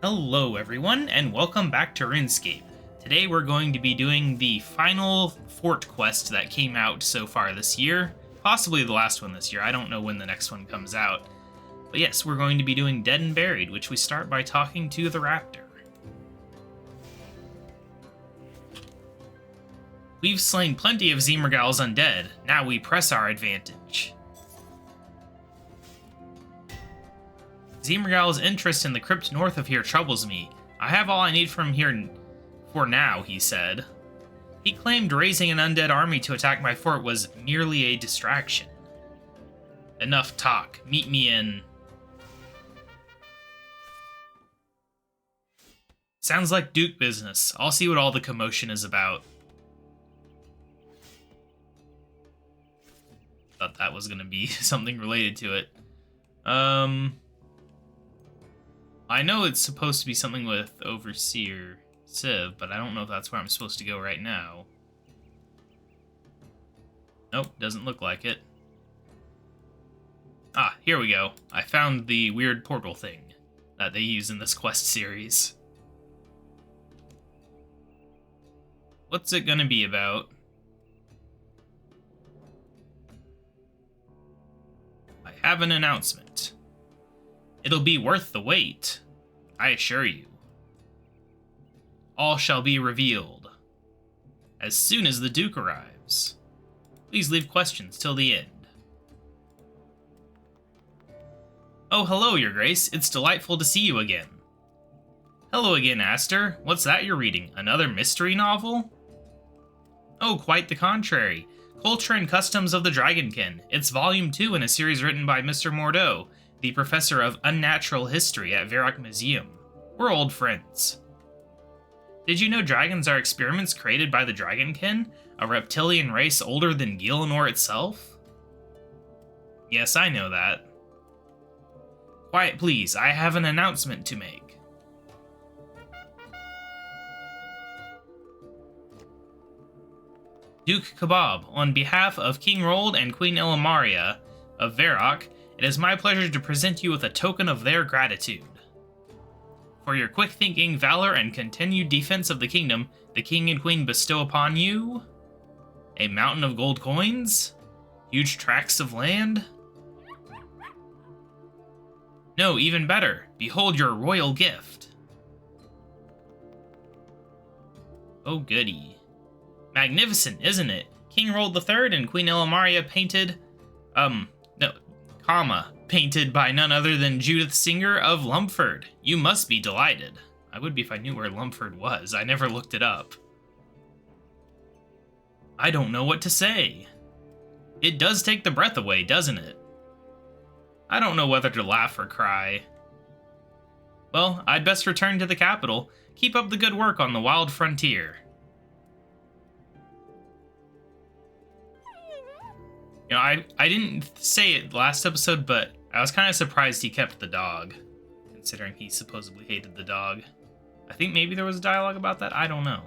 Hello everyone, and welcome back to RuneScape. Today we're going to be doing the final fort quest that came out so far this year. Possibly the last one this year, I don't know when the next one comes out. But yes, we're going to be doing Dead and Buried, which we start by talking to the raptor. We've slain plenty of Zemergal's undead, now we press our advantage. Zemergal's interest in the crypt north of here troubles me. I have all I need from here for now, he said. He claimed raising an undead army to attack my fort was merely a distraction. Enough talk. Meet me in... Sounds like Duke business. I'll see what all the commotion is about. Thought that was gonna be something related to it. I know it's supposed to be something with Overseer Civ, but I don't know if that's where I'm supposed to go right now. Nope, doesn't look like it. Ah, here we go. I found the weird portal thing that they use in this quest series. What's it gonna be about? I have an announcement. It'll be worth the wait, I assure you. All shall be revealed as soon as the Duke arrives. Please leave questions till the end. Oh, hello, Your Grace. It's delightful to see you again. Hello again, Aster. What's that you're reading? Another mystery novel? Oh, quite the contrary. Culture and Customs of the Dragonkin. It's volume 2 in a series written by Mr. Mordeau, the professor of unnatural history at Varrock Museum. We're old friends. Did you know dragons are experiments created by the Dragonkin, a reptilian race older than Gielinor itself? Yes, I know that. Quiet, please. I have an announcement to make. Duke KaBob, on behalf of King Rold and Queen Illimaria of Varrock, it is my pleasure to present you with a token of their gratitude. For your quick thinking, valor, and continued defense of the kingdom, the king and queen bestow upon you a mountain of gold coins, huge tracts of land. No, even better, behold your royal gift. Oh goody. Magnificent, isn't it? King Rold III and Queen Illimaria painted by none other than Judith Singer of Lumford. You must be delighted. I would be if I knew where Lumford was. I never looked it up. I don't know what to say. It does take the breath away, doesn't it? I don't know whether to laugh or cry. Well, I'd best return to the capital. Keep up the good work on the wild frontier. You know, I didn't say it last episode, but I was kind of surprised he kept the dog, considering he supposedly hated the dog. I think maybe there was a dialogue about that? I don't know.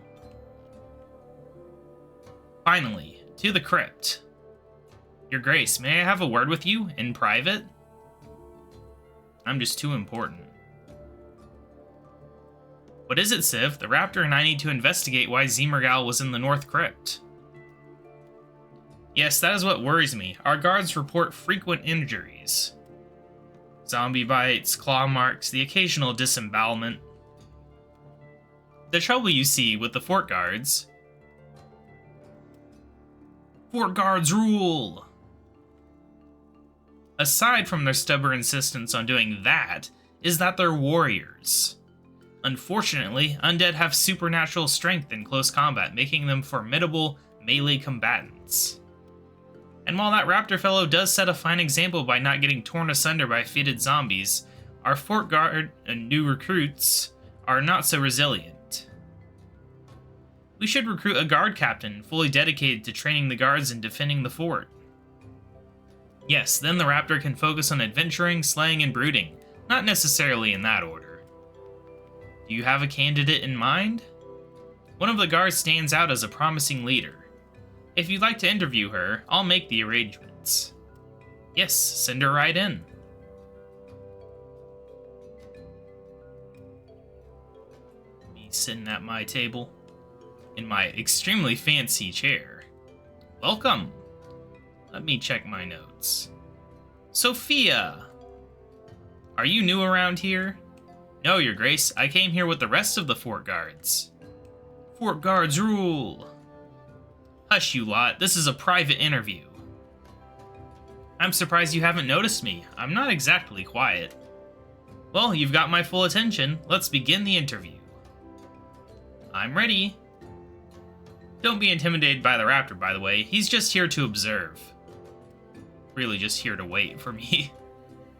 Finally, to the crypt. Your Grace, may I have a word with you, in private? I'm just too important. What is it, Civ? The Raptor and I need to investigate why Zemergal was in the North Crypt. Yes, that is what worries me. Our guards report frequent injuries. Zombie bites, claw marks, the occasional disembowelment. The trouble you see with the fort guards... Fort guards rule! Aside from their stubborn insistence on doing that, is that they're warriors. Unfortunately, undead have supernatural strength in close combat, making them formidable melee combatants. And while that raptor fellow does set a fine example by not getting torn asunder by fitted zombies, our fort guard and new recruits are not so resilient. We should recruit a guard captain fully dedicated to training the guards and defending the fort. Yes, then the raptor can focus on adventuring, slaying, and brooding, not necessarily in that order. Do you have a candidate in mind? One of the guards stands out as a promising leader. If you'd like to interview her, I'll make the arrangements. Yes, send her right in. sitting at my table in my extremely fancy chair. Welcome. Let me check my notes. Sophia! Are you new around here? No, Your Grace. I came here with the rest of the fort guards. Fort guards rule! Hush, you lot. This is a private interview. I'm surprised you haven't noticed me. I'm not exactly quiet. Well, you've got my full attention. Let's begin the interview. I'm ready. Don't be intimidated by the raptor, by the way. He's just here to observe. Really just here to wait for me.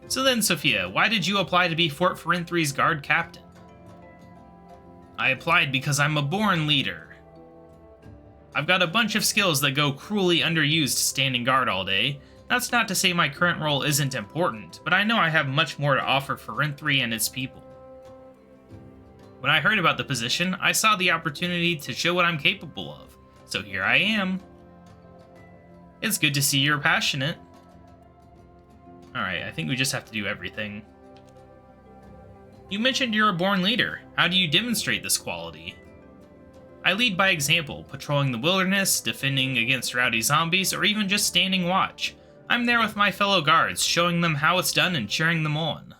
So then, Sophia, why did you apply to be Fort Forinthry's guard captain? I applied because I'm a born leader. I've got a bunch of skills that go cruelly underused standing guard all day. That's not to say my current role isn't important, but I know I have much more to offer Forinthry and its people. When I heard about the position, I saw the opportunity to show what I'm capable of, so here I am. It's good to see you're passionate. Alright, I think we just have to do everything. You mentioned you're a born leader. How do you demonstrate this quality? I lead by example, patrolling the wilderness, defending against rowdy zombies, or even just standing watch. I'm there with my fellow guards, showing them how it's done and cheering them on.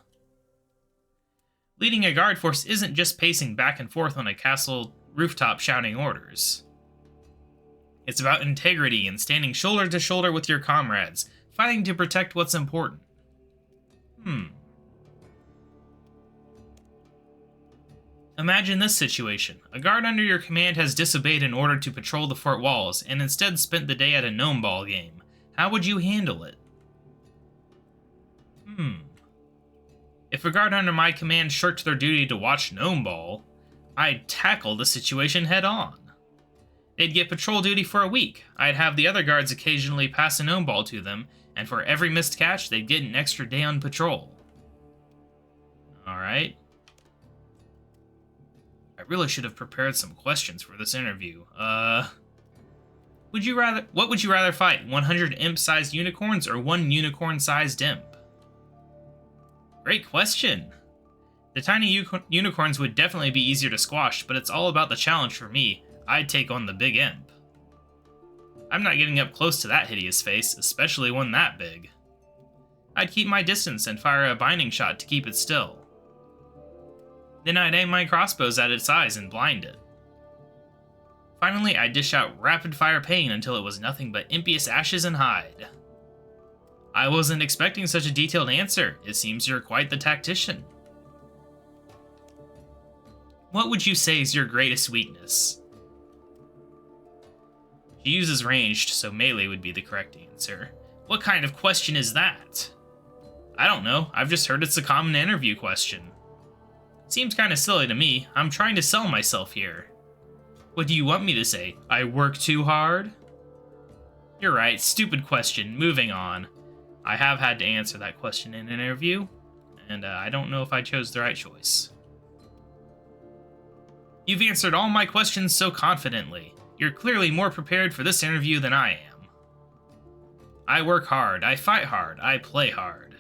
Leading a guard force isn't just pacing back and forth on a castle rooftop shouting orders. It's about integrity and standing shoulder to shoulder with your comrades, fighting to protect what's important. Imagine this situation. A guard under your command has disobeyed an order to patrol the fort walls, and instead spent the day at a gnome ball game. How would you handle it? If a guard under my command shirked their duty to watch gnome ball, I'd tackle the situation head on. They'd get patrol duty for a week. I'd have the other guards occasionally pass a gnome ball to them, and for every missed catch, they'd get an extra day on patrol. Alright. I really should have prepared some questions for this interview. What would you rather fight? 100 imp-sized unicorns or 1 unicorn-sized imp? Great question. The tiny unicorns would definitely be easier to squash, but it's all about the challenge for me. I'd take on the big imp. I'm not getting up close to that hideous face, especially one that big. I'd keep my distance and fire a binding shot to keep it still. Then I'd aim my crossbows at its eyes and blind it. Finally, I'd dish out rapid-fire pain until it was nothing but impious ashes and hide. I wasn't expecting such a detailed answer. It seems you're quite the tactician. What would you say is your greatest weakness? She uses ranged, so melee would be the correct answer. What kind of question is that? I don't know. I've just heard it's a common interview question. Seems kinda silly to me. I'm trying to sell myself here. What do you want me to say? I work too hard? You're right. Stupid question. Moving on. I have had to answer that question in an interview, and I don't know if I chose the right choice. You've answered all my questions so confidently. You're clearly more prepared for this interview than I am. I work hard, I fight hard, I play hard.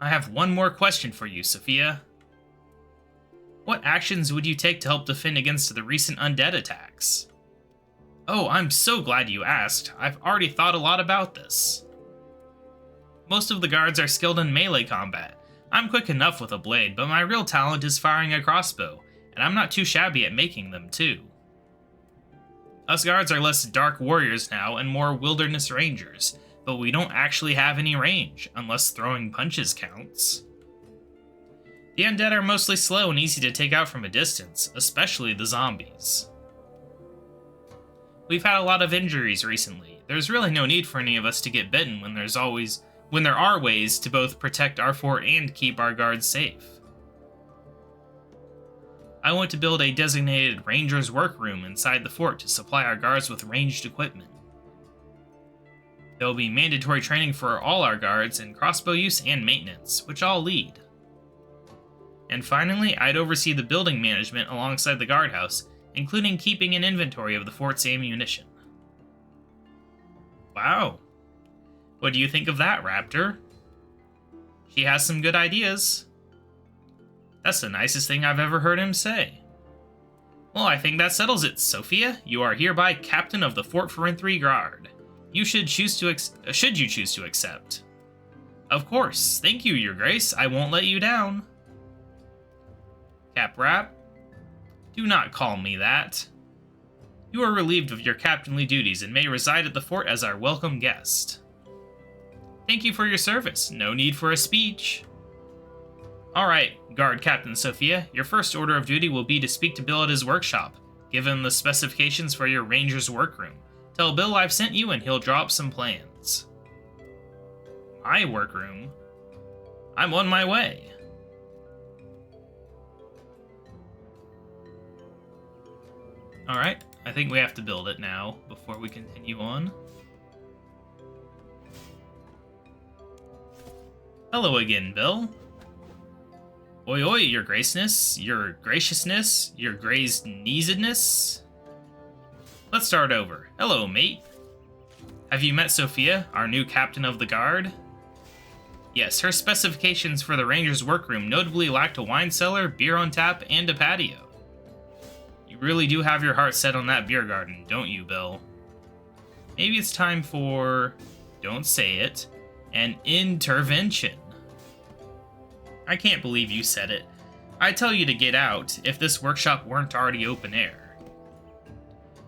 I have one more question for you, Sophia. What actions would you take to help defend against the recent undead attacks? Oh, I'm so glad you asked. I've already thought a lot about this. Most of the guards are skilled in melee combat. I'm quick enough with a blade, but my real talent is firing a crossbow, and I'm not too shabby at making them too. Us guards are less dark warriors now and more wilderness rangers, but we don't actually have any range, unless throwing punches counts. The undead are mostly slow and easy to take out from a distance, especially the zombies. We've had a lot of injuries recently. There's really no need for any of us to get bitten when there are ways to both protect our fort and keep our guards safe. I want to build a designated ranger's workroom inside the fort to supply our guards with ranged equipment. There will be mandatory training for all our guards in crossbow use and maintenance, which I'll lead. And finally, I'd oversee the building management alongside the guardhouse, including keeping an inventory of the fort's ammunition. Wow. What do you think of that, Raptor? She has some good ideas. That's the nicest thing I've ever heard him say. Well, I think that settles it, Sophia. You are hereby captain of the Fort Forintry Guard. You should choose to should you choose to accept. Of course. Thank you, Your Grace. I won't let you down. KaBob, do not call me that. You are relieved of your captainly duties and may reside at the fort as our welcome guest. Thank you for your service. No need for a speech. Alright, Guard Captain Sophia, your first order of duty will be to speak to Bill at his workshop. Give him the specifications for your ranger's workroom. Tell Bill I've sent you and he'll draw up some plans. My workroom? I'm on my way. Alright, I think we have to build it now before we continue on. Hello again, Bill. Oi oi, your graceness, your graciousness, your grazed kneesedness. Let's start over. Hello, mate. Have you met Sophia, our new captain of the guard? Yes, her specifications for the ranger's workroom notably lacked a wine cellar, beer on tap, and a patio. You really do have your heart set on that beer garden, don't you, Bill? Maybe it's time for, don't say it, an intervention. I can't believe you said it. I'd tell you to get out if this workshop weren't already open air.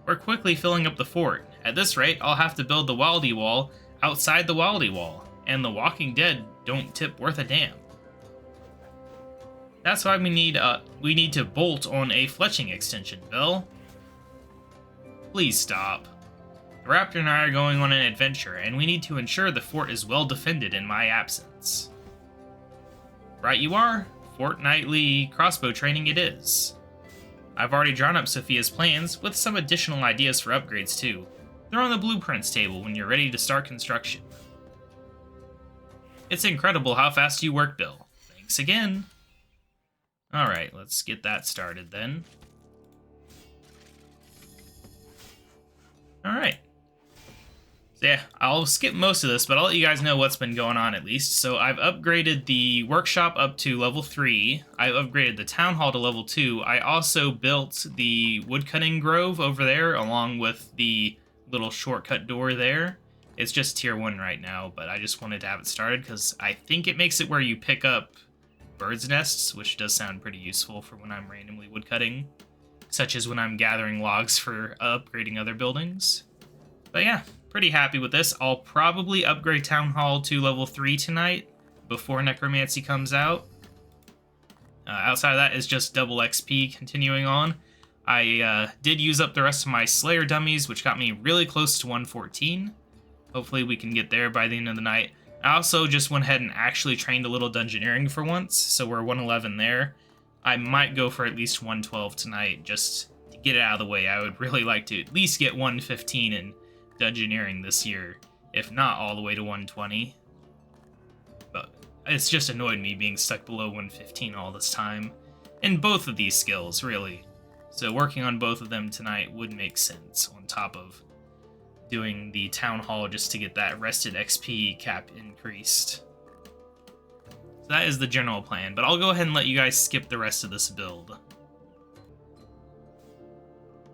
We're quickly filling up the fort. At this rate, I'll have to build the Wildy Wall outside the Wildy Wall, and the Walking Dead don't tip worth a damn. That's why we need to bolt on a fletching extension, Bill. Please stop. The Raptor and I are going on an adventure, and we need to ensure the fort is well defended in my absence. Right you are. Fortnightly crossbow training it is. I've already drawn up Sophia's plans, with some additional ideas for upgrades too. They're on the blueprints table when you're ready to start construction. It's incredible how fast you work, Bill. Thanks again. Alright, let's get that started then. Alright. So yeah, I'll skip most of this, but I'll let you guys know what's been going on at least. So I've upgraded the workshop up to level 3. I've upgraded the town hall to level 2. I also built the woodcutting grove over there, along with the little shortcut door there. It's just tier 1 right now, but I just wanted to have it started because I think it makes it where you pick up birds' nests, which does sound pretty useful for when I'm randomly woodcutting, such as when I'm gathering logs for upgrading other buildings. But yeah, pretty happy with this. I'll probably upgrade Town Hall to level 3 tonight before Necromancy comes out. Outside of that is just double XP continuing on. I did use up the rest of my Slayer dummies, which got me really close to 114. Hopefully we can get there by the end of the night. I also just went ahead and actually trained a little dungeoneering for once, so we're 111 there. I might go for at least 112 tonight, just to get it out of the way. I would really like to at least get 115 in dungeoneering this year, if not all the way to 120. But it's just annoyed me being stuck below 115 all this time. In both of these skills, really. So working on both of them tonight would make sense, on top of doing the town hall just to get that rested XP cap increased. So that is the general plan, but I'll go ahead and let you guys skip the rest of this build.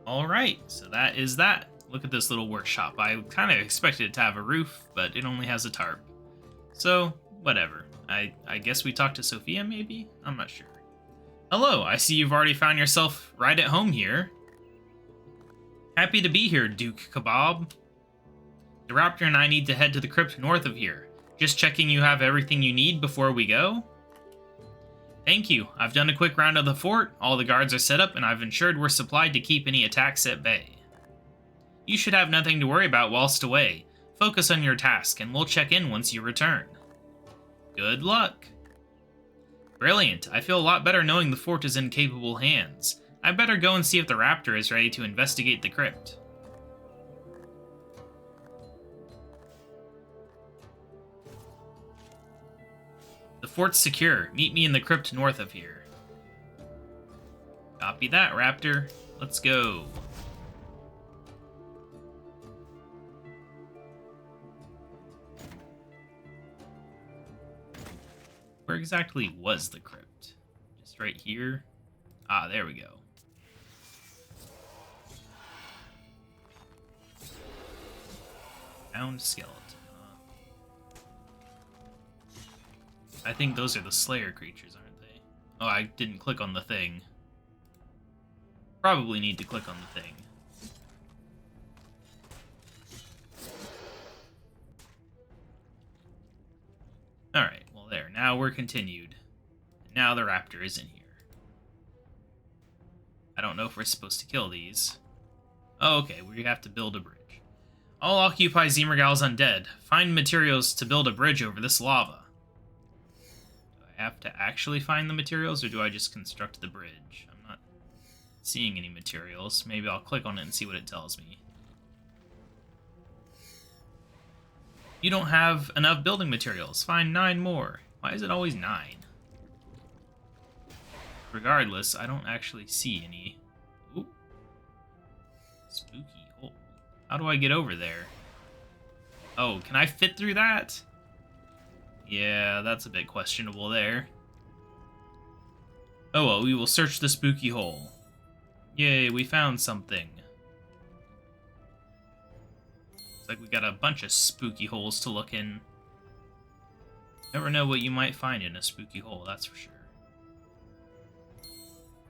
Alright, so that is that. Look at this little workshop. I kind of expected it to have a roof, but it only has a tarp. So, whatever. I guess we talked to Sophia, maybe? I'm not sure. Hello, I see you've already found yourself right at home here. Happy to be here, Duke KaBob. The Raptor and I need to head to the crypt north of here. Just checking you have everything you need before we go. Thank you. I've done a quick round of the fort, all the guards are set up, and I've ensured we're supplied to keep any attacks at bay. You should have nothing to worry about whilst away. Focus on your task, and we'll check in once you return. Good luck. Brilliant. I feel a lot better knowing the fort is in capable hands. I better go and see if the Raptor is ready to investigate the crypt. The fort's secure. Meet me in the crypt north of here. Copy that, Raptor. Let's go. Where exactly was the crypt? Just right here? Ah, there we go. Hound skeleton. I think those are the Slayer creatures, aren't they? Oh, I didn't click on the thing. Probably need to click on the thing. Alright, well there. Now we're continued. Now the raptor is in here. I don't know if we're supposed to kill these. Oh, okay, we have to build a bridge. All occupy Zemergal's undead. Find materials to build a bridge over this lava. Do I have to actually find the materials, or do I just construct the bridge? I'm not seeing any materials. Maybe I'll click on it and see what it tells me. You don't have enough building materials. Find 9 more. Why is it always 9? Regardless, I don't actually see any. Ooh. Spooky hole. How do I get over there? Oh, can I fit through that? Yeah, that's a bit questionable there. Oh well, we will search the spooky hole. Yay, we found something. Looks like we got a bunch of spooky holes to look in. Never know what you might find in a spooky hole, that's for sure.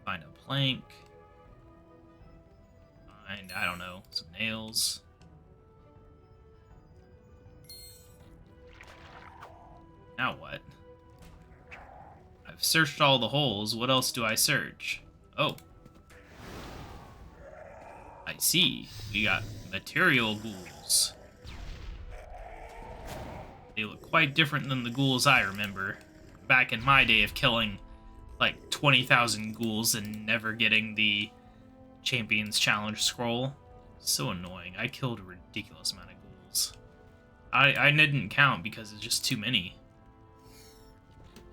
Find a plank. Find, I don't know, some nails. Now what? I've searched all the holes. What else do I search? Oh. I see. We got material ghouls. They look quite different than the ghouls I remember. Back in my day of killing like 20,000 ghouls and never getting the Champions Challenge scroll. So annoying. I killed a ridiculous amount of ghouls. I didn't count because it's just too many.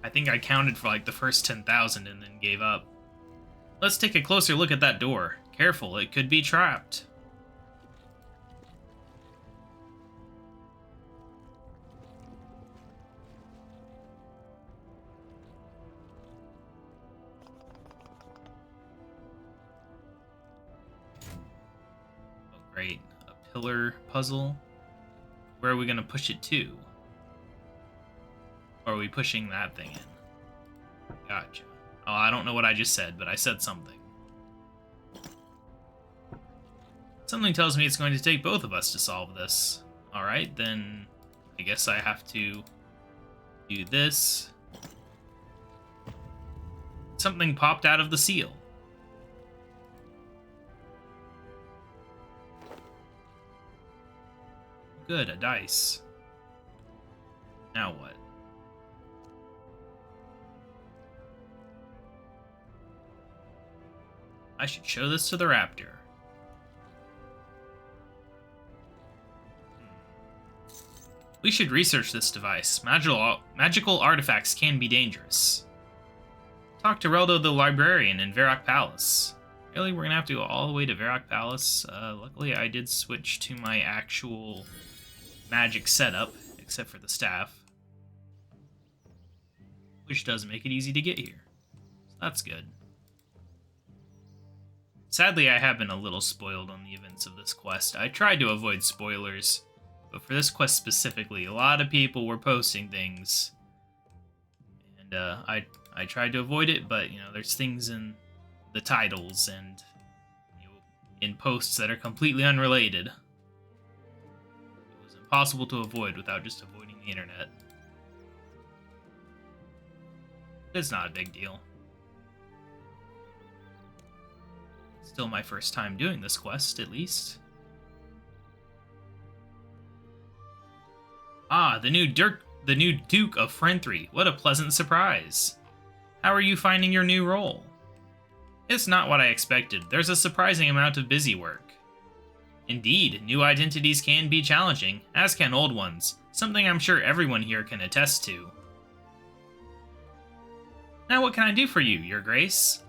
I think I counted for like the first 10,000 and then gave up. Let's take a closer look at that door. Careful, it could be trapped. Oh, great. A pillar puzzle. Where are we going to push it to? Or are we pushing that thing in? Gotcha. Oh, I don't know what I just said, but I said something. Something tells me it's going to take both of us to solve this. Alright, then I guess I have to do this. Something popped out of the seal. Good, a dice. Now what? I should show this to the raptor. We should research this device. Magical artifacts can be dangerous. Talk to Reldo the librarian in Varrock Palace. Really, we're gonna have to go all the way to Varrock Palace? Luckily, I did switch to my actual magic setup, except for the staff. Which does make it easy to get here. So that's good. Sadly, I have been a little spoiled on the events of this quest. I tried to avoid spoilers, but for this quest specifically, a lot of people were posting things. And I tried to avoid it, but you know, there's things in the titles and you know, in posts that are completely unrelated. It was impossible to avoid without just avoiding the internet. It's not a big deal. Still my first time doing this quest, at least. Ah, the new Duke of Frentry. What a pleasant surprise. How are you finding your new role? It's not what I expected. There's a surprising amount of busy work. Indeed, new identities can be challenging, as can old ones, something I'm sure everyone here can attest to. Now what can I do for you, Your Grace?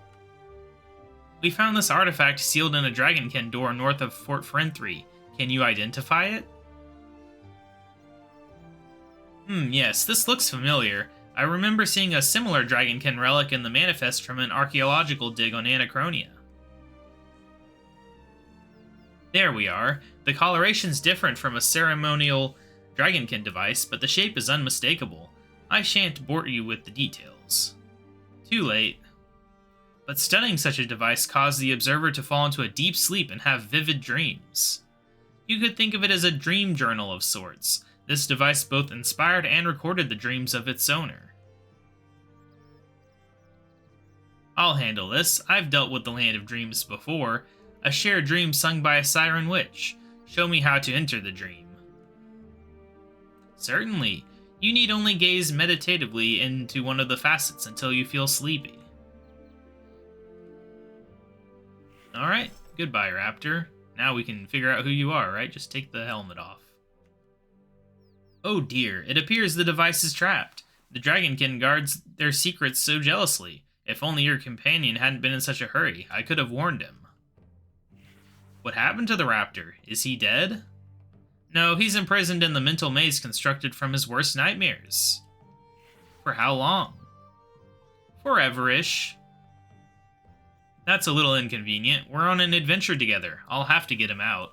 We found this artifact sealed in a dragonkin door north of Fort Frentry. Can you identify it? Yes, this looks familiar. I remember seeing a similar dragonkin relic in the manifest from an archaeological dig on Anachronia. There we are. The coloration's different from a ceremonial dragonkin device, but the shape is unmistakable. I shan't bore you with the details. Too late. But studying such a device caused the observer to fall into a deep sleep and have vivid dreams. You could think of it as a dream journal of sorts. This device both inspired and recorded the dreams of its owner. I'll handle this. I've dealt with the Land of Dreams before. A shared dream sung by a siren witch. Show me how to enter the dream. Certainly. You need only gaze meditatively into one of the facets until you feel sleepy. Alright, goodbye, Raptor. Now we can figure out who you are, right? Just take the helmet off. Oh dear, it appears the device is trapped. The dragonkin guards their secrets so jealously. If only your companion hadn't been in such a hurry, I could have warned him. What happened to the raptor? Is he dead? No, he's imprisoned in the mental maze constructed from his worst nightmares. For how long? Forever-ish. That's a little inconvenient. We're on an adventure together. I'll have to get him out.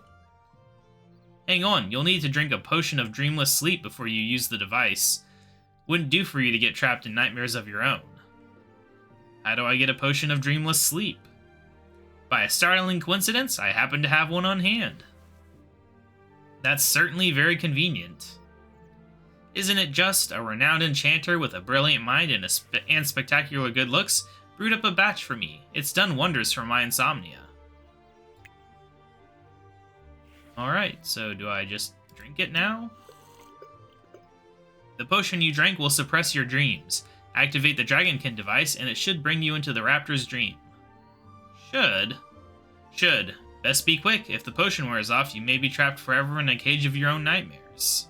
Hang on, you'll need to drink a potion of dreamless sleep before you use the device. Wouldn't do for you to get trapped in nightmares of your own. How do I get a potion of dreamless sleep? By a startling coincidence, I happen to have one on hand. That's certainly very convenient. Isn't it just? A renowned enchanter with a brilliant mind and spectacular good looks brewed up a batch for me. It's done wonders for my insomnia. Alright, so do I just drink it now? The potion you drank will suppress your dreams. Activate the dragonkin device and it should bring you into the raptor's dream. Should. Best be quick. If the potion wears off, you may be trapped forever in a cage of your own nightmares.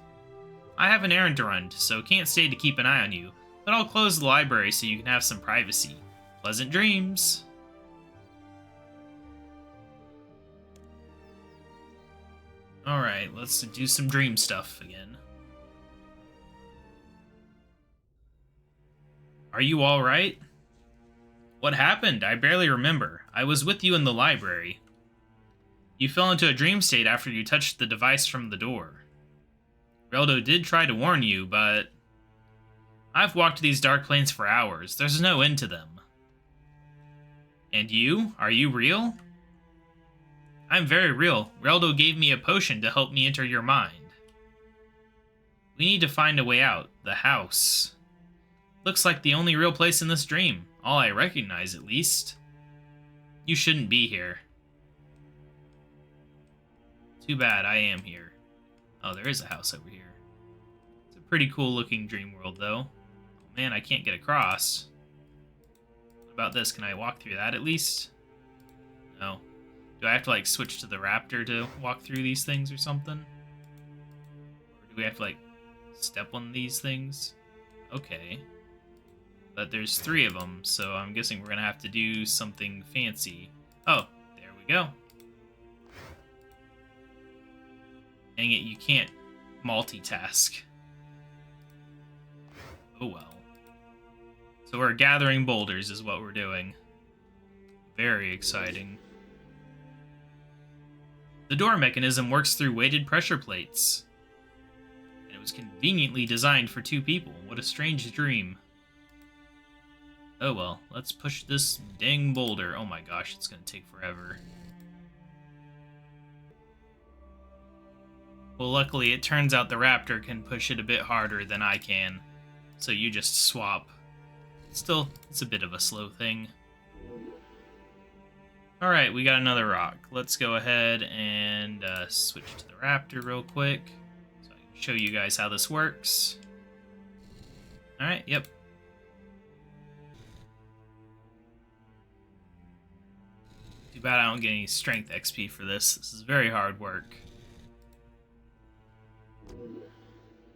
I have an errand to run, so can't stay to keep an eye on you, but I'll close the library so you can have some privacy. Pleasant dreams. Alright, let's do some dream stuff again. Are you alright? What happened? I barely remember. I was with you in the library. You fell into a dream state after you touched the device from the door. Reldo did try to warn you, but... I've walked these dark plains for hours. There's no end to them. And you? Are you real? I'm very real. Reldo gave me a potion to help me enter your mind. We need to find a way out. The house. Looks like the only real place in this dream. All I recognize, at least. You shouldn't be here. Too bad, I am here. Oh, there is a house over here. It's a pretty cool looking dream world, though. Oh man, I can't get across. What about this? Can I walk through that at least? No. Do I have to, like, switch to the raptor to walk through these things or something? Or do we have to, like, step on these things? Okay. But there's 3 of them, so I'm guessing we're gonna have to do something fancy. Oh, there we go. Dang it, you can't multitask. Oh well. So we're gathering boulders is what we're doing. Very exciting. The door mechanism works through weighted pressure plates. And it was conveniently designed for 2 people. What a strange dream. Oh well, let's push this dang boulder. Oh my gosh, it's gonna take forever. Well, luckily it turns out the raptor can push it a bit harder than I can. So you just swap. Still, it's a bit of a slow thing. Alright, we got another rock. Let's go ahead and switch to the raptor real quick. So I can show you guys how this works. Alright, yep. Too bad I don't get any strength XP for this. This is very hard work.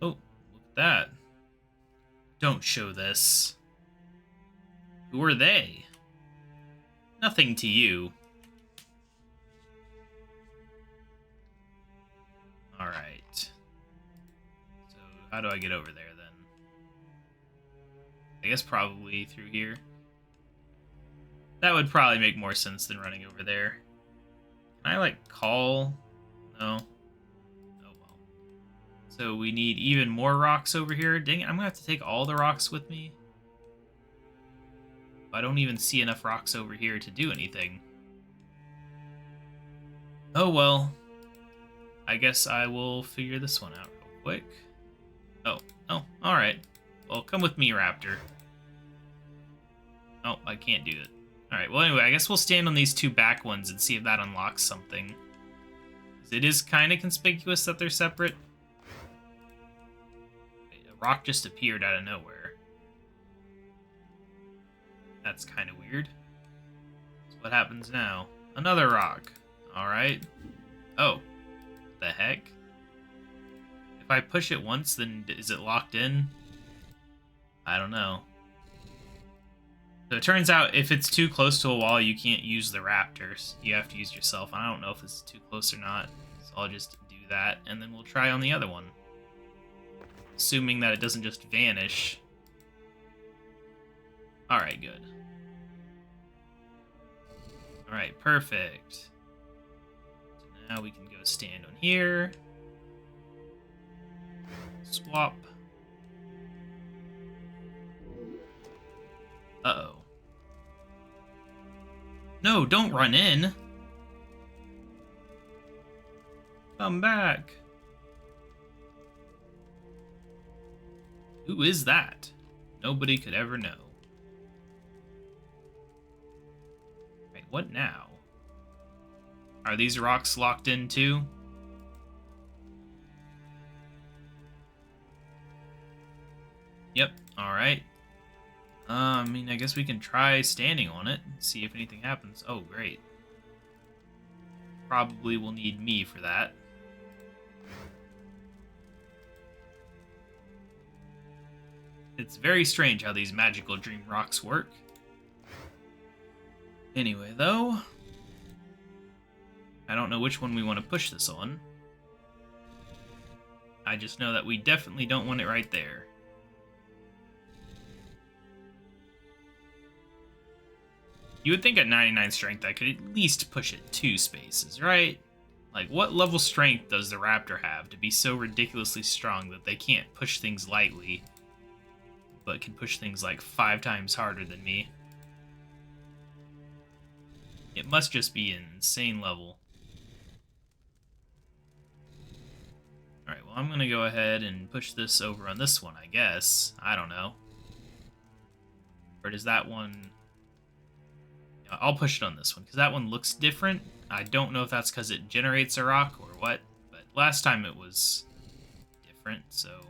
Oh, look at that. Don't show this. Who are they? Nothing to you. Alright. So, how do I get over there, then? I guess probably through here. That would probably make more sense than running over there. Can I, like, call? No. Oh, well. So we need even more rocks over here. Dang it, I'm gonna have to take all the rocks with me. I don't even see enough rocks over here to do anything. Oh, well. I guess I will figure this one out real quick. Oh, alright. Well, come with me, Raptor. Oh, I can't do it. Alright, well, anyway, I guess we'll stand on these two back ones and see if that unlocks something. It is kind of conspicuous that they're separate. Wait, a rock just appeared out of nowhere. That's kind of weird. So what happens now? Another rock. Alright. Oh. The heck? If I push it once, then is it locked in? I don't know. So it turns out if it's too close to a wall, you can't use the raptors. You have to use yourself. I don't know if this is too close or not. So I'll just do that, and then we'll try on the other one. Assuming that it doesn't just vanish. Alright, good. Alright, perfect. So now we can go stand on here. Swap. Uh-oh. No, don't run in. Come back. Who is that? Nobody could ever know. Wait, what now? Are these rocks locked in too? Yep, alright. I mean, I guess we can try standing on it and see if anything happens. Oh, great. Probably will need me for that. It's very strange how these magical dream rocks work. Anyway, though, I don't know which one we want to push this on. I just know that we definitely don't want it right there. You would think at 99 strength I could at least push it 2 spaces, right? Like, what level strength does the raptor have to be so ridiculously strong that they can't push things lightly, but can push things like 5 times harder than me? It must just be an insane level. Alright, well, I'm gonna go ahead and push this over on this one, I guess. I don't know. Or does that one... I'll push it on this one, because that one looks different. I don't know if that's because it generates a rock or what, but last time it was different, so...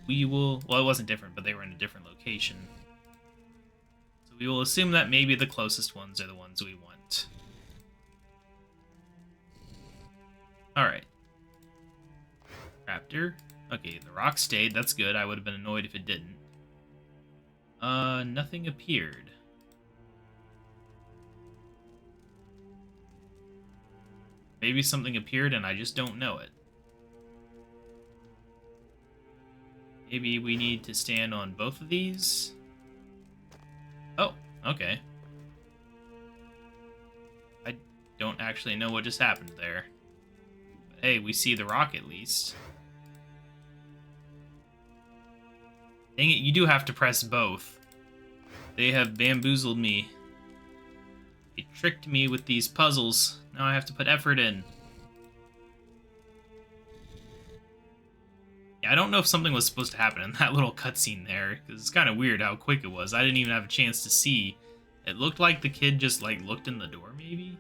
we will... well, it wasn't different, but they were in a different location. So we will assume that maybe the closest ones are the ones we want. Alright. Raptor. Okay, the rock stayed. That's good. I would have been annoyed if it didn't. Nothing appeared. Maybe something appeared and I just don't know it. Maybe we need to stand on both of these? Oh, okay. I don't actually know what just happened there. But hey, we see the rock at least. Dang it, you do have to press both. They have bamboozled me. They tricked me with these puzzles. Now I have to put effort in. Yeah, I don't know if something was supposed to happen in that little cutscene there, because it's kind of weird how quick it was. I didn't even have a chance to see. It looked like the kid just, like, looked in the door, maybe?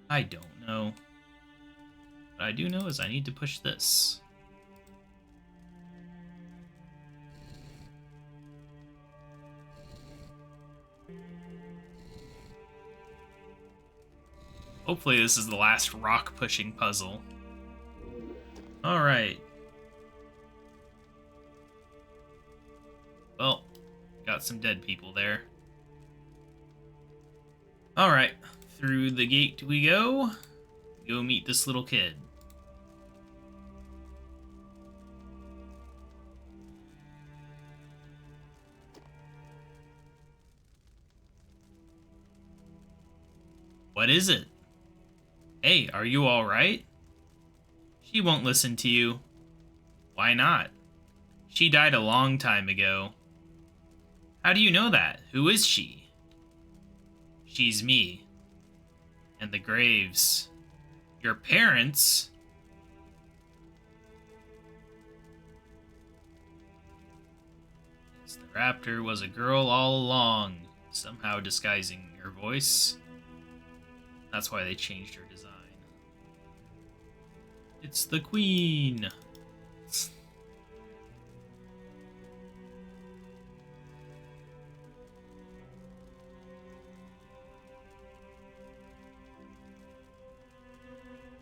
I don't know. What I do know is I need to push this. Hopefully this is the last rock-pushing puzzle. Alright. Well, got some dead people there. Alright, through the gate we go. Go meet this little kid. What is it? Hey, are you alright? She won't listen to you. Why not? She died a long time ago. How do you know that? Who is she? She's me. And the graves. Your parents? Yes, the raptor was a girl all along, somehow disguising her voice. That's why they changed her design. It's the queen.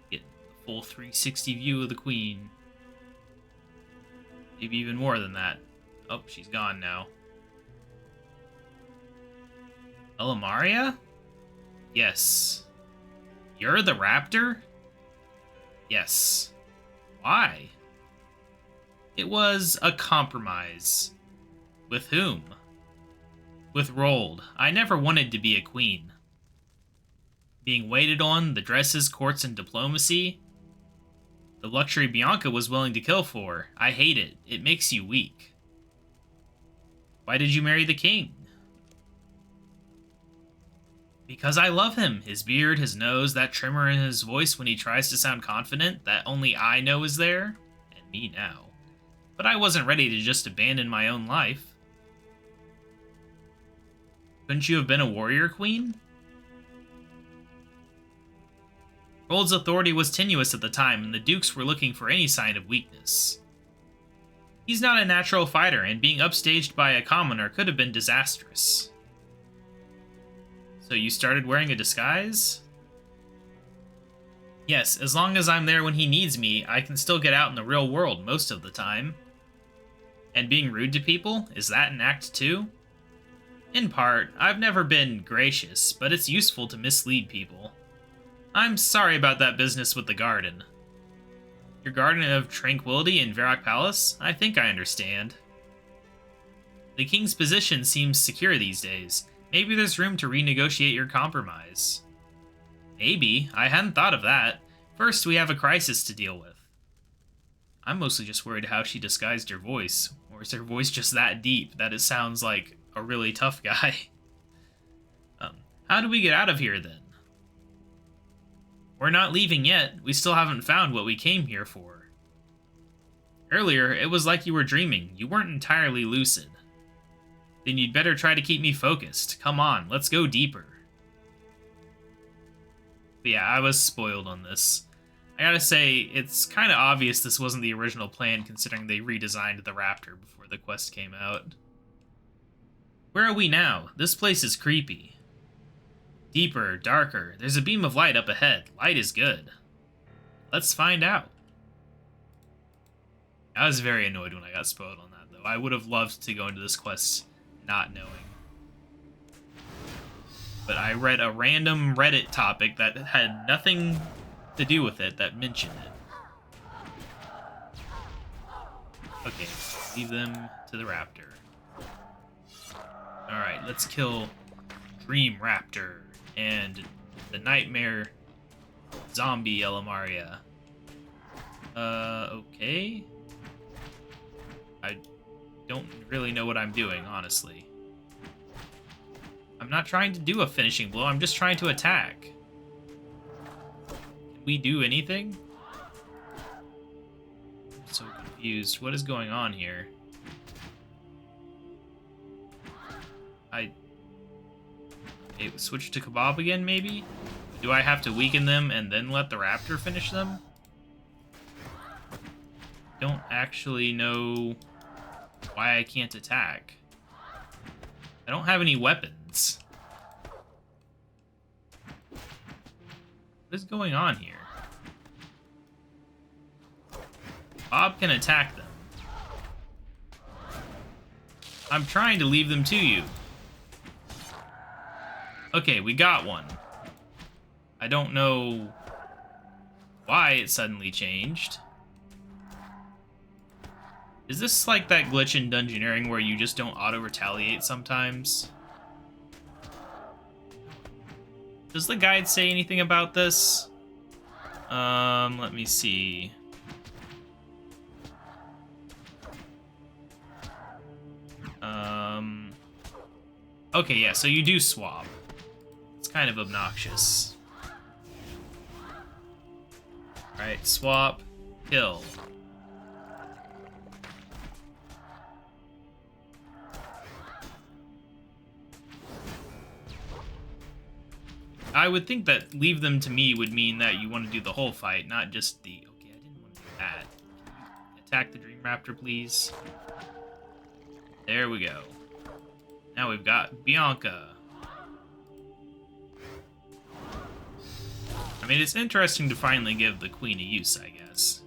Get the full 360 view of the queen. Maybe even more than that. Oh, she's gone now. Elamaria? Yes. You're the raptor? Yes. Why? It was a compromise. With whom? With Rold. I never wanted to be a queen. Being waited on, the dresses, courts, and diplomacy. The luxury Bianca was willing to kill for. I hate it. It makes you weak. Why did you marry the king? Because I love him. His beard, his nose, that tremor in his voice when he tries to sound confident that only I know is there. And me now. But I wasn't ready to just abandon my own life. Couldn't you have been a warrior queen? Rold's authority was tenuous at the time, and the dukes were looking for any sign of weakness. He's not a natural fighter, and being upstaged by a commoner could have been disastrous. So you started wearing a disguise? Yes, as long as I'm there when he needs me, I can still get out in the real world most of the time. And being rude to people, is that an act too? In part, I've never been gracious, but it's useful to mislead people. I'm sorry about that business with the garden. Your Garden of Tranquility in Varrock Palace? I think I understand. The king's position seems secure these days. Maybe there's room to renegotiate your compromise. Maybe. I hadn't thought of that. First, we have a crisis to deal with. I'm mostly just worried how she disguised her voice. Or is her voice just that deep that it sounds like a really tough guy? How do we get out of here, then? We're not leaving yet. We still haven't found what we came here for. Earlier, it was like you were dreaming. You weren't entirely lucid. Then you'd better try to keep me focused. Come on, let's go deeper. But yeah, I was spoiled on this. I gotta say, it's kind of obvious this wasn't the original plan considering they redesigned the raptor before the quest came out. Where are we now? This place is creepy. Deeper, darker. There's a beam of light up ahead. Light is good. Let's find out. I was very annoyed when I got spoiled on that, though. I would have loved to go into this quest not knowing. But I read a random Reddit topic that had nothing to do with it that mentioned it. Okay, leave them to the raptor. Alright, let's kill Dream Raptor and the Nightmare Zombie Elamaria. Okay. I don't really know what I'm doing, honestly. I'm not trying to do a finishing blow, I'm just trying to attack. Can we do anything? I'm so confused. What is going on here? Okay, switch to KaBob again, maybe? Do I have to weaken them and then let the raptor finish them? Don't actually know why I can't attack. I don't have any weapons. What is going on here? Bob can attack them. I'm trying to leave them to you. Okay, we got one. I don't know why it suddenly changed. Is this like that glitch in Dungeoneering where you just don't auto-retaliate sometimes? Does the guide say anything about this? Let me see. Okay, yeah, so you do swap. It's kind of obnoxious. Alright, swap, kill. I would think that leave them to me would mean that you want to do the whole fight, not just the... Okay, I didn't want to do that. Can you attack the Dream Raptor, please? There we go. Now we've got Bianca. I mean, it's interesting to finally give the Queen a use, I guess.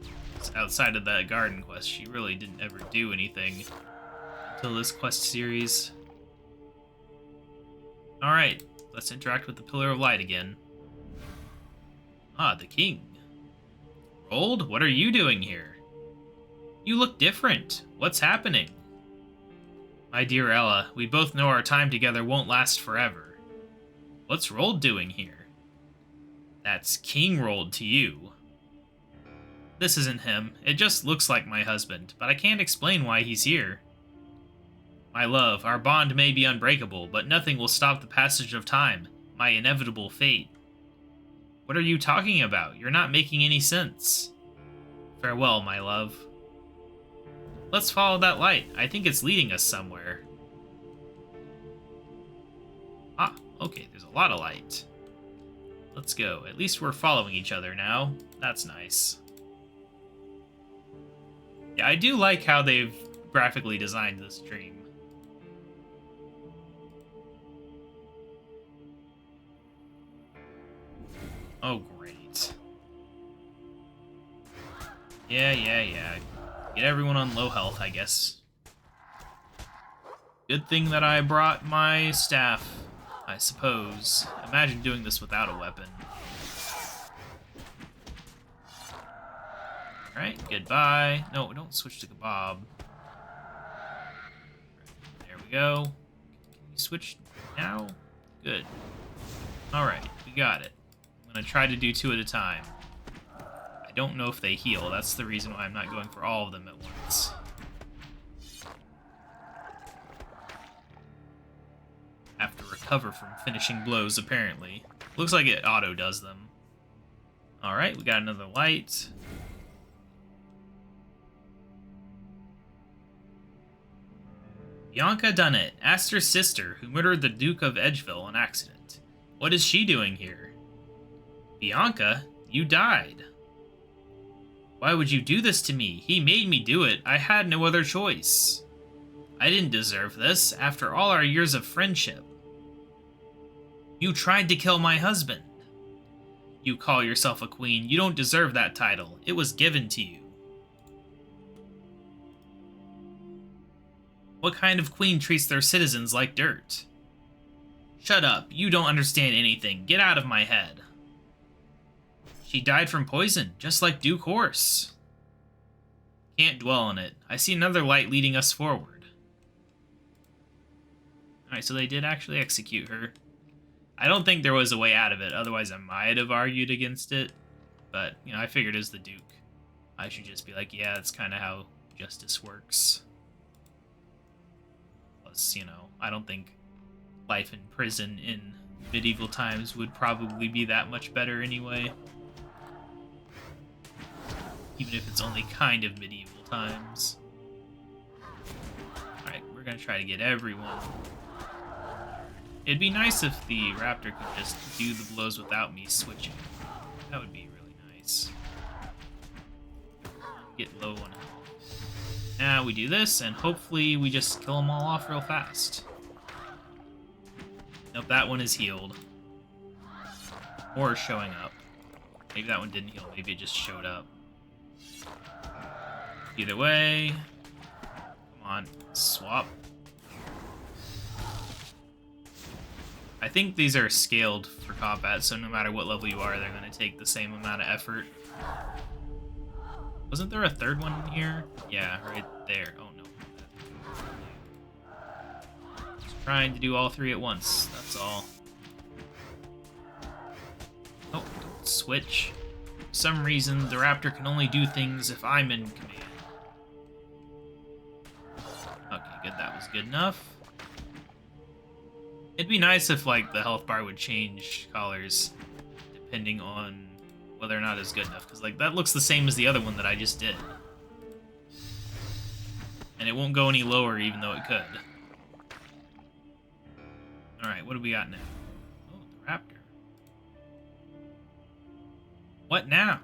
Outside of that garden quest, she really didn't ever do anything until this quest series. Alright, let's interact with the Pillar of Light again. Ah, the King. Rold, what are you doing here? You look different. What's happening? My dear Ella, we both know our time together won't last forever. What's Rold doing here? That's King Rold to you. This isn't him. It just looks like my husband, but I can't explain why he's here. My love, our bond may be unbreakable, but nothing will stop the passage of time, my inevitable fate. What are you talking about? You're not making any sense. Farewell, my love. Let's follow that light. I think it's leading us somewhere. Ah, okay, there's a lot of light. Let's go. At least we're following each other now. That's nice. Yeah, I do like how they've graphically designed this dream. Oh, great. Yeah. Get everyone on low health, I guess. Good thing that I brought my staff, I suppose. Imagine doing this without a weapon. Alright, goodbye. No, don't switch to KaBob. There we go. Can we switch now? Good. Alright, we got it. I'm gonna try to do 2 at a time. I don't know if they heal. That's the reason why I'm not going for all of them at once. Have to recover from finishing blows, apparently. Looks like it auto does them. Alright, we got another light. Bianca Dunnett, Aster's sister, who murdered the Duke of Edgeville on accident. What is she doing here? Bianca, you died. Why would you do this to me? He made me do it. I had no other choice. I didn't deserve this, after all our years of friendship. You tried to kill my husband. You call yourself a queen. You don't deserve that title. It was given to you. What kind of queen treats their citizens like dirt? Shut up. You don't understand anything. Get out of my head. She died from poison, just like Duke Horse. Can't dwell on it. I see another light leading us forward. Alright, so they did actually execute her. I don't think there was a way out of it, otherwise I might have argued against it. But, you know, I figured as the Duke, I should just be like, yeah, that's kind of how justice works. Plus, you know, I don't think life in prison in medieval times would probably be that much better anyway. Even if it's only kind of medieval times. Alright, we're gonna try to get everyone. It'd be nice if the raptor could just do the blows without me switching. That would be really nice. Get low on health. Now we do this, and hopefully we just kill them all off real fast. Nope, that one is healed. Or showing up. Maybe that one didn't heal, maybe it just showed up. Either way, come on, swap. I think these are scaled for combat, so no matter what level you are, they're going to take the same amount of effort. Wasn't there a third one in here? Yeah, right there. Oh, no. Just trying to do all 3 at once, that's all. Oh, switch. For some reason, the raptor can only do things if I'm in command. Okay, good. That was good enough. It'd be nice if, like, the health bar would change colors depending on whether or not it's good enough. Because, like, that looks the same as the other one that I just did. And it won't go any lower even though it could. Alright, what do we got now? Oh, the raptor. What now?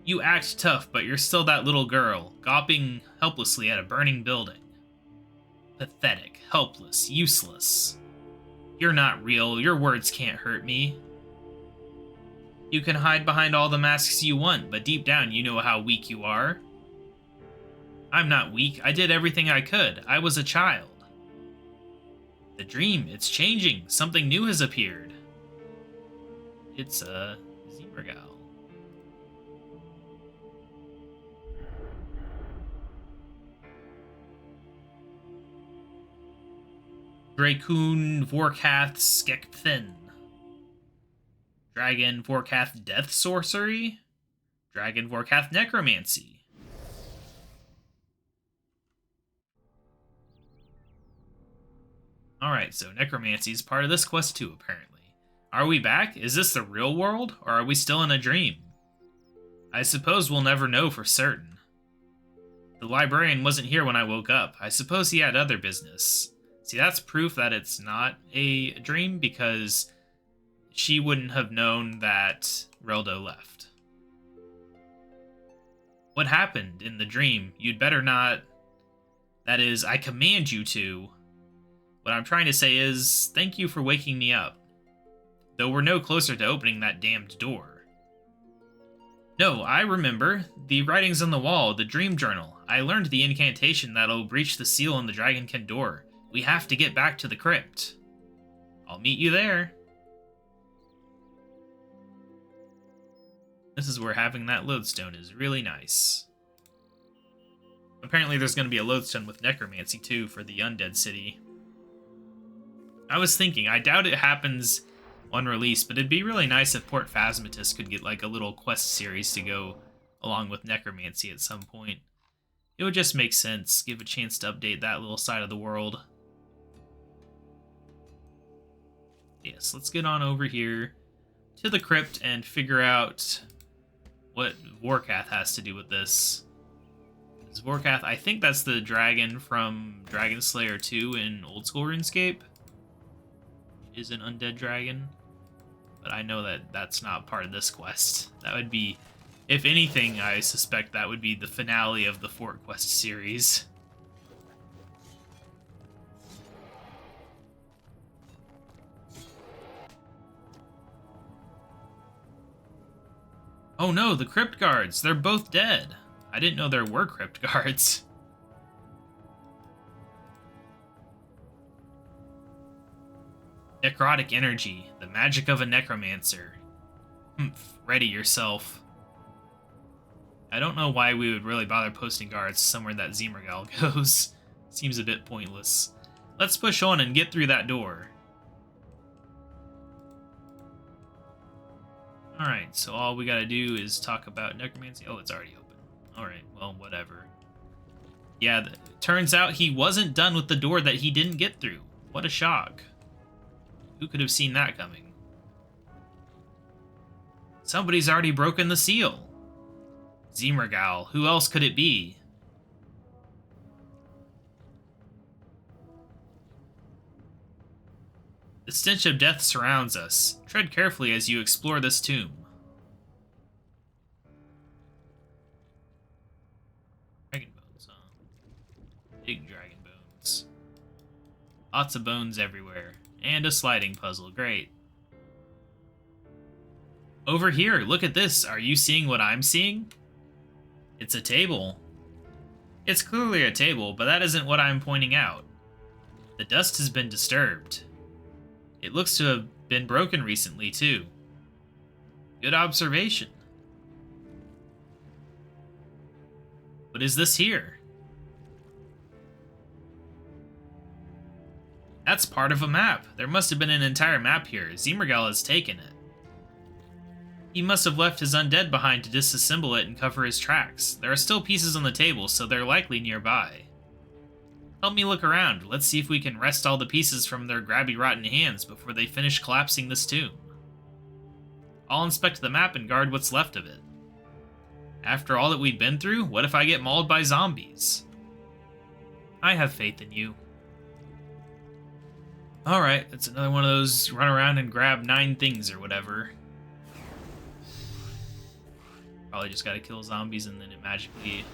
You act tough, but you're still that little girl, gawping helplessly at a burning building. Pathetic, helpless, useless. You're not real, your words can't hurt me. You can hide behind all the masks you want, but deep down you know how weak you are. I'm not weak, I did everything I could. I was a child. The dream, it's changing. Something new has appeared. It's a zebra gal. Dracoon Vorkath Skekpthin. Dragon Vorkath Death Sorcery. Dragon Vorkath Necromancy. Alright, so Necromancy is part of this quest too, apparently. Are we back? Is this the real world, or are we still in a dream? I suppose we'll never know for certain. The librarian wasn't here when I woke up. I suppose he had other business. See, that's proof that it's not a dream, because she wouldn't have known that Reldo left. What happened in the dream? You'd better not... That is, I command you to... What I'm trying to say is, thank you for waking me up. Though we're no closer to opening that damned door. No, I remember. The writings on the wall, the dream journal. I learned the incantation that'll breach the seal on the Dragonkin door. We have to get back to the crypt. I'll meet you there. This is where having that lodestone is really nice. Apparently there's going to be a lodestone with necromancy too for the undead city. I was thinking, I doubt it happens on release, but it'd be really nice if Port Phasmatus could get like a little quest series to go along with necromancy at some point. It would just make sense, give a chance to update that little side of the world. Yes, let's get on over here to the crypt and figure out what Vorkath has to do with this. Is Vorkath, I think that's the dragon from Dragon Slayer 2 in old school RuneScape. Is an undead dragon. But I know that that's not part of this quest. That would be, if anything, I suspect that would be the finale of the Fort Quest series. Oh no, the crypt guards! They're both dead! I didn't know there were crypt guards. Necrotic energy, the magic of a necromancer. Ready yourself. I don't know why we would really bother posting guards somewhere that Zemergal goes. Seems a bit pointless. Let's push on and get through that door. Alright, so all we gotta do is talk about necromancy. Oh, it's already open. Alright, well, whatever. Yeah, turns out he wasn't done with the door that he didn't get through. What a shock. Who could have seen that coming? Somebody's already broken the seal. Zemergal, who else could it be? The stench of death surrounds us. Tread carefully as you explore this tomb. Dragon bones, huh? Big dragon bones. Lots of bones everywhere. And a sliding puzzle. Great. Over here, look at this. Are you seeing what I'm seeing? It's a table. It's clearly a table, but that isn't what I'm pointing out. The dust has been disturbed. It looks to have been broken recently, too. Good observation. What is this here? That's part of a map. There must have been an entire map here. Zemergal has taken it. He must have left his undead behind to disassemble it and cover his tracks. There are still pieces on the table, so they're likely nearby. Help me look around. Let's see if we can wrest all the pieces from their grabby rotten hands before they finish collapsing this tomb. I'll inspect the map and guard what's left of it. After all that we've been through, what if I get mauled by zombies? I have faith in you. Alright, it's another one of those run around and grab 9 things or whatever. Probably just gotta kill zombies and then it magically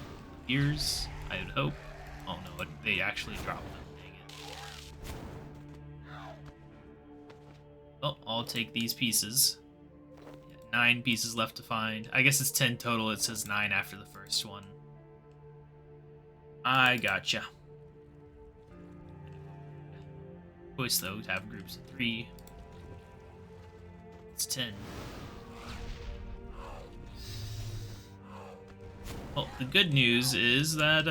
appears, I would hope. Oh no, they actually dropped them, dang it. Oh, I'll take these pieces. 9 pieces left to find. I guess it's 10 total, it says 9 after the first one. I gotcha. Choice though, to have groups of 3. It's 10. Well, the good news is that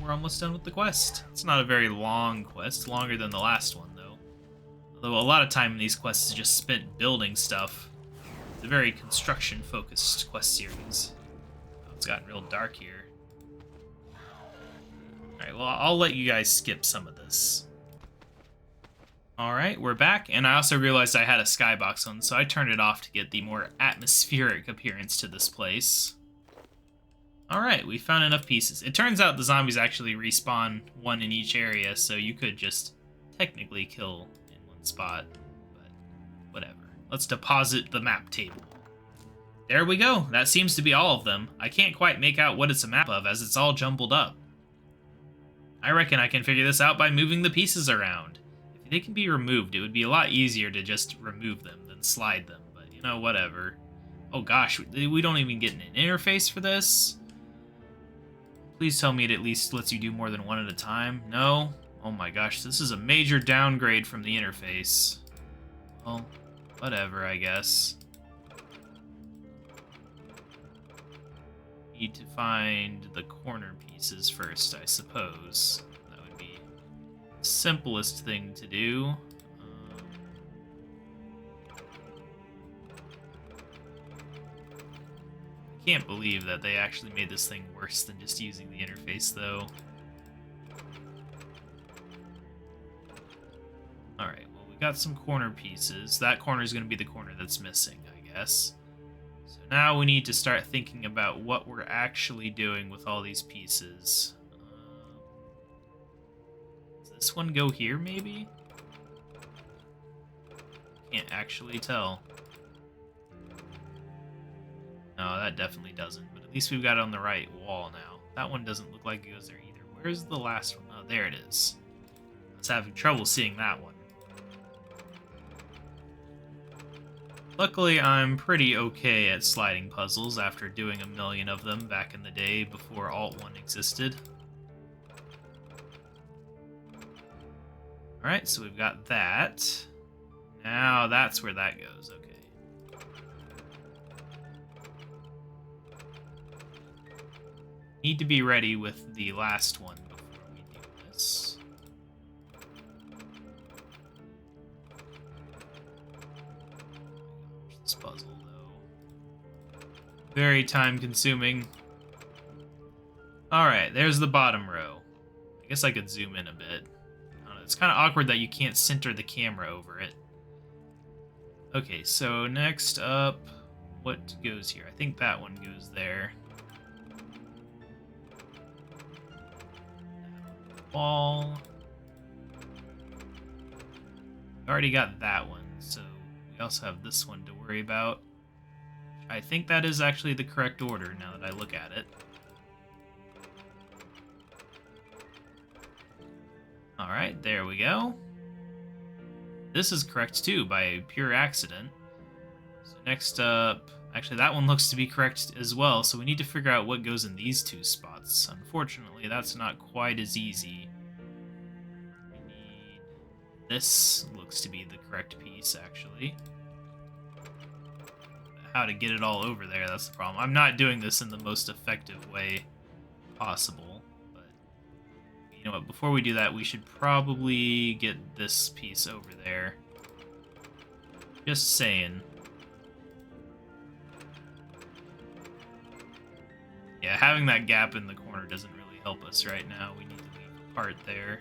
we're almost done with the quest. It's not a very long quest, longer than the last one, though. Although a lot of time in these quests is just spent building stuff. It's a very construction-focused quest series. Oh, it's gotten real dark here. Alright, well, I'll let you guys skip some of this. Alright, we're back, and I also realized I had a skybox on, so I turned it off to get the more atmospheric appearance to this place. Alright, we found enough pieces. It turns out the zombies actually respawn 1 in each area, so you could just technically kill in one spot, but whatever. Let's deposit the map table. There we go. That seems to be all of them. I can't quite make out what it's a map of, as it's all jumbled up. I reckon I can figure this out by moving the pieces around. If they can be removed, it would be a lot easier to just remove them than slide them, but you know, whatever. Oh gosh, we don't even get an interface for this? Please tell me it at least lets you do more than one at a time. No? Oh my gosh, this is a major downgrade from the interface. Well, whatever, I guess. Need to find the corner pieces first, I suppose. That would be the simplest thing to do. Can't believe that they actually made this thing worse than just using the interface, though. Alright, well, we got some corner pieces. That corner is going to be the corner that's missing, I guess. So now we need to start thinking about what we're actually doing with all these pieces. Does this one go here, maybe? Can't actually tell. No, that definitely doesn't, but at least we've got it on the right wall now. That one doesn't look like it goes there either. Where's the last one? Oh, there it is. I was having trouble seeing that one. Luckily, I'm pretty okay at sliding puzzles after doing a million of them back in the day before Alt-1 existed. Alright, so we've got that. Now that's where that goes, okay. Need to be ready with the last one before we do this. This puzzle, though. Very time-consuming. Alright, there's the bottom row. I guess I could zoom in a bit. I don't know, it's kind of awkward that you can't center the camera over it. Okay, so next up, what goes here? I think that one goes there. Wall. We already got that one, so we also have this one to worry about. I think that is actually the correct order now that I look at it. Alright, there we go. This is correct too, by pure accident. So next up, actually that one looks to be correct as well, so we need to figure out what goes in these 2 spots. Unfortunately, that's not quite as easy. We need... This looks to be the correct piece, actually. How to get it all over there, that's the problem. I'm not doing this in the most effective way possible, but you know what, before we do that, we should probably get this piece over there. Just saying. Yeah, having that gap in the corner doesn't really help us right now. We need to leave a part there.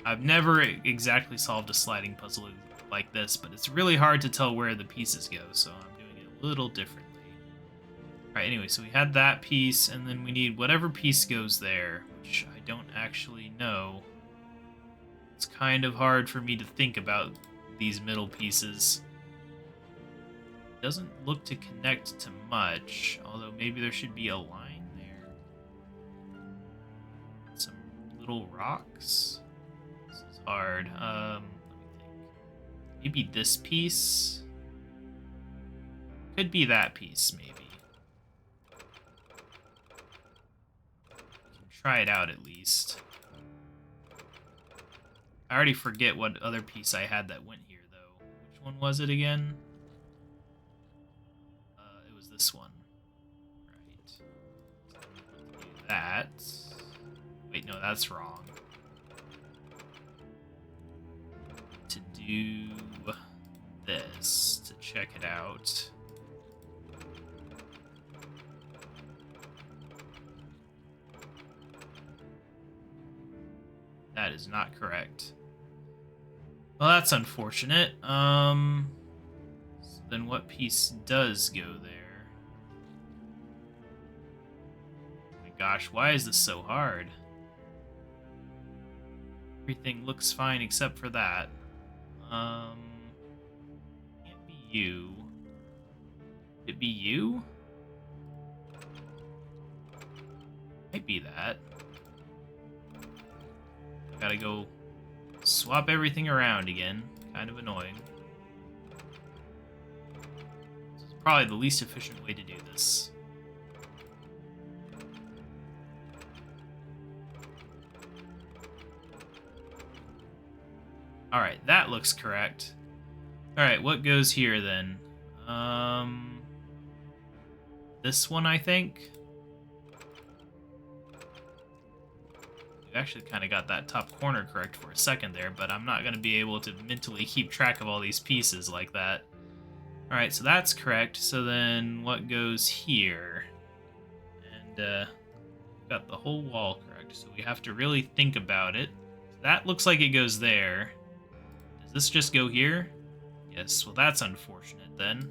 I've never exactly solved a sliding puzzle like this, but it's really hard to tell where the pieces go, so I'm doing it a little differently. Alright, anyway, so we had that piece, and then we need whatever piece goes there, which I don't actually know. It's kind of hard for me to think about these middle pieces. It doesn't look to connect to much, although maybe there should be a line there. Some little rocks. This is hard. Let me think. Maybe this piece? Could be that piece, maybe. Try it out at least. I already forget what other piece I had that went here, though. Which one was it again? It was this one. Right. So I'm going to do that. Wait, no, that's wrong. To do this, to check it out. That is not correct. Well, that's unfortunate. So then what piece does go there? Oh my gosh, why is this so hard? Everything looks fine except for that. Can't be you. Could it be you? Might be that. Gotta go swap everything around again. Kind of annoying. This is probably the least efficient way to do this. Alright, that looks correct. Alright, what goes here then? This one, I think? You actually kind of got that top corner correct for a second there, but I'm not going to be able to mentally keep track of all these pieces like that. Alright, so that's correct. So then what goes here? And got the whole wall correct, so we have to really think about it. That looks like it goes there. Does this just go here? Yes, well that's unfortunate then.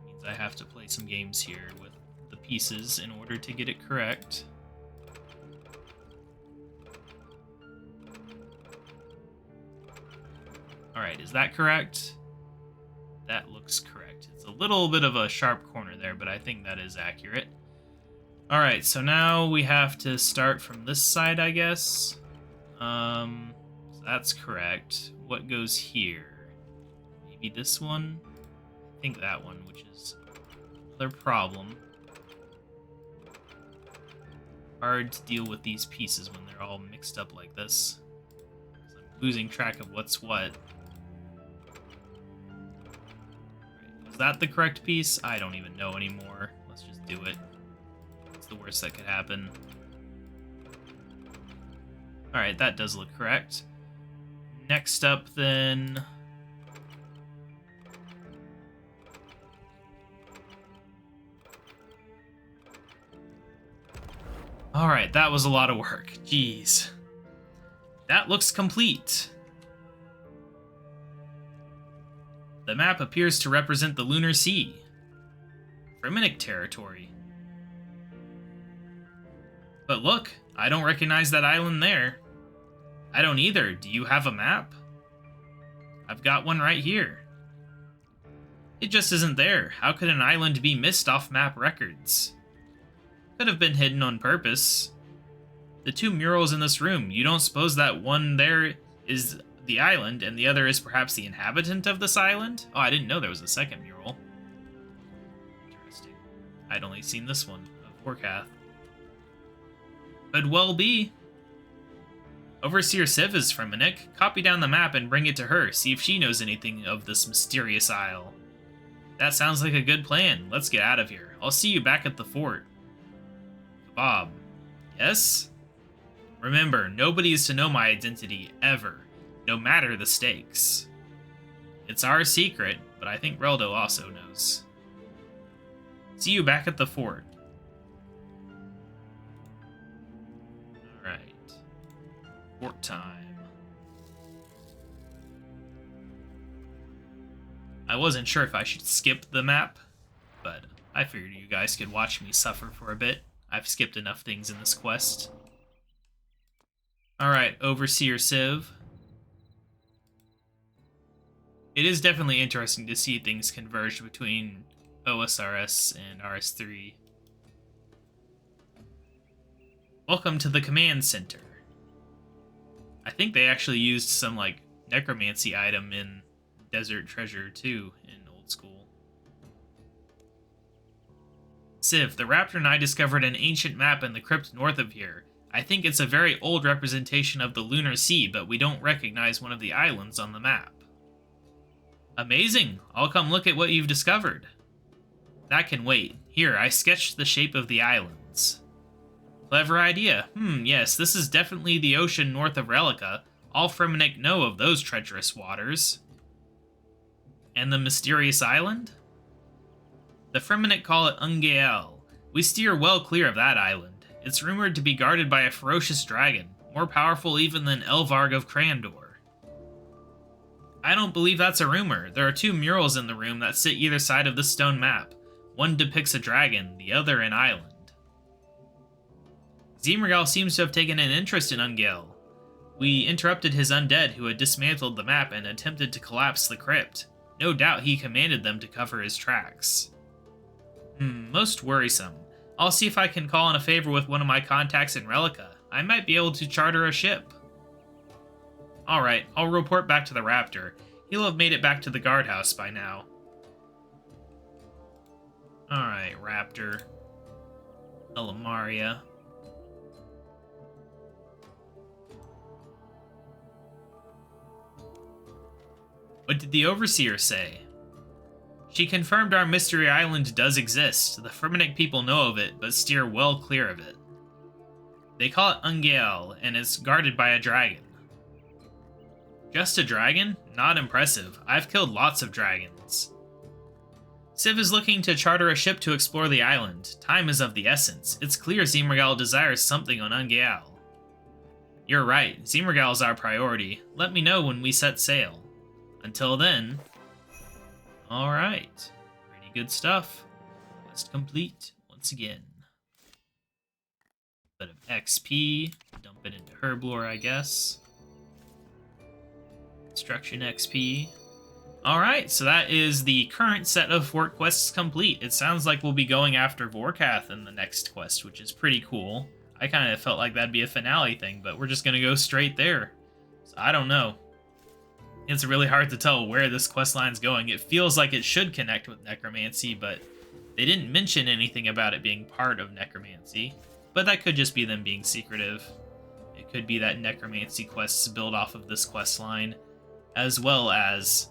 Means I have to play some games here with the pieces in order to get it correct. Alright, is that correct? That looks correct. It's a little bit of a sharp corner there, but I think that is accurate. Alright, so now we have to start from this side, I guess. So that's correct. What goes here? Maybe this one? I think that one, which is another problem. Hard to deal with these pieces when they're all mixed up like this. I'm losing track of what's what. Right, was that the correct piece? I don't even know anymore. Let's just do it. It's the worst that could happen. Alright, that does look correct. Next up, then... Alright, that was a lot of work. Jeez. That looks complete. The map appears to represent the Lunar Sea. Fremennik territory. But look, I don't recognize that island there. I don't either. Do you have a map? I've got one right here. It just isn't there. How could an island be missed off map records? Could have been hidden on purpose. The two murals in this room, you don't suppose that one there is the island and the other is perhaps the inhabitant of this island? Oh, I didn't know there was a second mural. Interesting. I'd only seen this one of Orcath. Could well be. Overseer Civ is Fremennik. Copy down the map and bring it to her. See if she knows anything of this mysterious isle. That sounds like a good plan. Let's get out of here. I'll see you back at the fort. KaBob. Yes? Remember, nobody is to know my identity, ever. No matter the stakes. It's our secret, but I think Reldo also knows. See you back at the fort. Alright. Fort time. I wasn't sure if I should skip the map, but I figured you guys could watch me suffer for a bit. I've skipped enough things in this quest. Alright, Overseer Civ. It is definitely interesting to see things converge between OSRS and RS3. Welcome to the command center. I think they actually used some, like, necromancy item in Desert Treasure 2 in Old School. Civ, the Raptor and I discovered an ancient map in the crypt north of here. I think it's a very old representation of the Lunar Sea, but we don't recognize one of the islands on the map. Amazing! I'll come look at what you've discovered. That can wait. Here, I sketched the shape of the islands. Clever idea. Yes, this is definitely the ocean north of Relica. All Fremennik know of those treacherous waters. And the mysterious island? The Fremennik call it Ungael. We steer well clear of that island. It's rumored to be guarded by a ferocious dragon, more powerful even than Elvarg of Crandor. I don't believe that's a rumor. There are 2 murals in the room that sit either side of this stone map. One depicts a dragon, the other an island. Zimmergal seems to have taken an interest in Ungael. We interrupted his undead who had dismantled the map and attempted to collapse the crypt. No doubt he commanded them to cover his tracks. Most worrisome. I'll see if I can call in a favor with one of my contacts in Relica. I might be able to charter a ship. Alright, I'll report back to the Raptor. He'll have made it back to the guardhouse by now. Alright, Raptor. Elamaria. What did the Overseer say? She confirmed our mystery island does exist. The Fremennik people know of it, but steer well clear of it. They call it Ungael, and it's guarded by a dragon. Just a dragon? Not impressive. I've killed lots of dragons. Civ is looking to charter a ship to explore the island. Time is of the essence. It's clear Zimmergal desires something on Ungael. You're right. Zimmergal is our priority. Let me know when we set sail. Until then... Alright. Pretty good stuff. Quest complete once again. Bit of XP. Dump it into Herblore, I guess. Construction XP. Alright, so that is the current set of fort quests complete. It sounds like we'll be going after Vorkath in the next quest, which is pretty cool. I kind of felt like that'd be a finale thing, but we're just going to go straight there. So I don't know. It's really hard to tell where this quest line's going. It feels like it should connect with Necromancy, but they didn't mention anything about it being part of Necromancy. But that could just be them being secretive. It could be that Necromancy quests build off of this quest line, as well as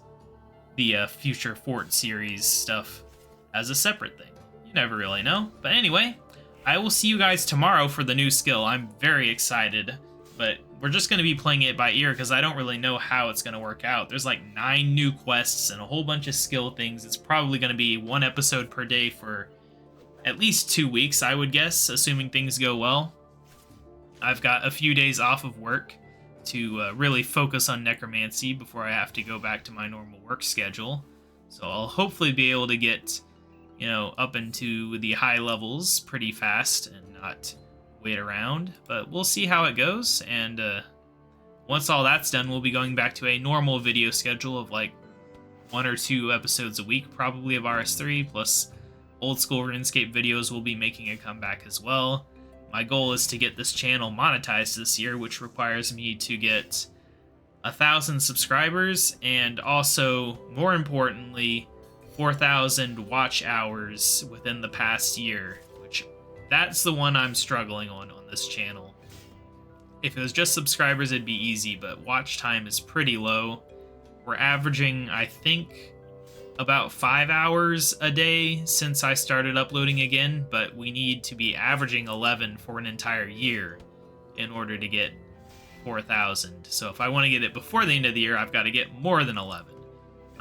the future Fort series stuff as a separate thing. You never really know. But anyway, I will see you guys tomorrow for the new skill. I'm very excited, but we're just going to be playing it by ear because I don't really know how it's going to work out. There's like 9 new quests and a whole bunch of skill things. It's probably going to be 1 episode per day for at least 2 weeks, I would guess, assuming things go well. I've got a few days off of work to really focus on Necromancy before I have to go back to my normal work schedule. So I'll hopefully be able to get, you know, up into the high levels pretty fast and not wait around. But we'll see how it goes, and once all that's done, we'll be going back to a normal video schedule of like 1 or 2 episodes a week, probably of RS3, plus old school RuneScape videos will be making a comeback as well. My goal is to get this channel monetized this year, which requires me to get 1,000 subscribers and also, more importantly, 4,000 watch hours within the past year, which that's the one I'm struggling on this channel. If it was just subscribers, it'd be easy, but watch time is pretty low. We're averaging, I think, about 5 hours a day since I started uploading again, but we need to be averaging 11 for an entire year in order to get 4,000. So if I want to get it before the end of the year, I've got to get more than 11.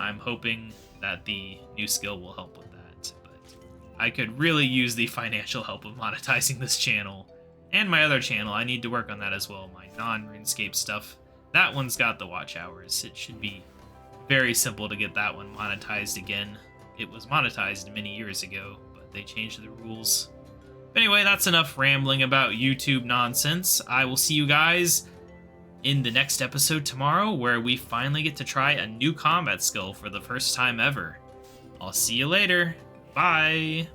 I'm hoping that the new skill will help with that. But I could really use the financial help of monetizing this channel. And my other channel, I need to work on that as well, my non-RuneScape stuff. That one's got the watch hours. It should be very simple to get that one monetized again. It was monetized many years ago, but they changed the rules. But anyway, that's enough rambling about YouTube nonsense. I will see you guys in the next episode tomorrow, where we finally get to try a new combat skill for the first time ever. I'll see you later. Bye!